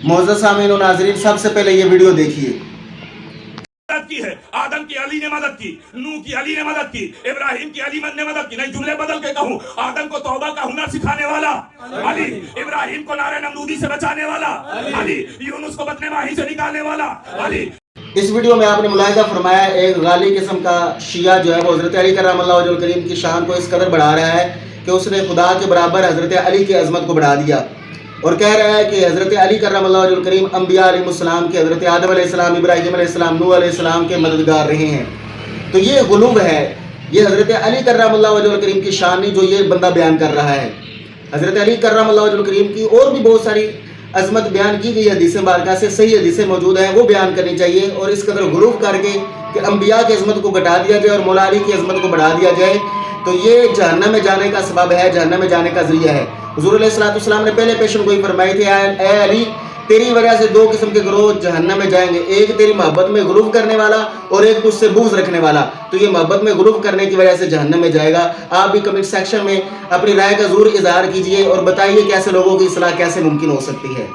मोअज़्ज़ज़ सामीन और नाज़रीन, सबसे पहले ये वीडियो देखिए। की है, आदम की अली ने मदद की, नूह की अली ने मदद की, इब्राहिम की अली ने मदद की। नहीं, जुमले बदल के कहूं, आदम को तौबा का हुनर सिखाने वाला अली, इब्राहिम को नारे नमरूदी से बचाने वाला अली, यूनुस को बदनवाही से निकालने वाला अली। इस वीडियो में आपने मुलाहिजा फरमाया एक गाली किस्म का शिया जो है वो हज़रत अली करमल्लाहु वजहुल करीम की शान को इस कदर बढ़ा रहा है कि उसने खुदा के बराबर हज़रत अली की अज़मत को बढ़ा दिया और कह रहा है कि हज़रत अली करमल्लाहु वजहुल करीम अम्बिया अलैहिस्सलाम के, हज़रत आदम अलैहिस्सलाम, इब्राहीम अलैहिस्सलाम, नूह अलैहिस्सलाम के मददगार रहे हैं। तो ये गुलूब है, ये हज़रत अली करमल्लाहु वजहुल करीम की शान नहीं जो ये बंदा बयान कर रहा है। हज़रत अली करमल्लाहु वजहुल करीम की और भी बहुत सारी अज़मत बयान की गई हदीसें बारका से, सही हदीसें मौजूद हैं, वो बयान करनी चाहिए। और इस कदर गुलूब करके कि अम्बिया की अज़मत को घटा दिया जाए और मौला अली की अज़मत को बढ़ा दिया जाए, तो ये जहन्नम में जाने का सबब है, जहन्नम में जाने का ज़रिया है। हुज़ूर अलैहिस्सलाम ने पहले पेशन गोई फरमाई थी, ऐ अली तेरी वजह से दो किस्म के गिरोह जहन्नम में जाएंगे, एक तेरी मोहब्बत में गुलूब करने वाला और एक तुझसे बुग़्ज़ रखने वाला। तो ये मोहब्बत में गुलूब करने की वजह से जहन्नम में जाएगा। आप भी कमेंट सेक्शन में अपनी राय का ज़रूर इज़हार कीजिए और बताइए कैसे लोगों की इस्लाह कैसे मुमकिन हो सकती है।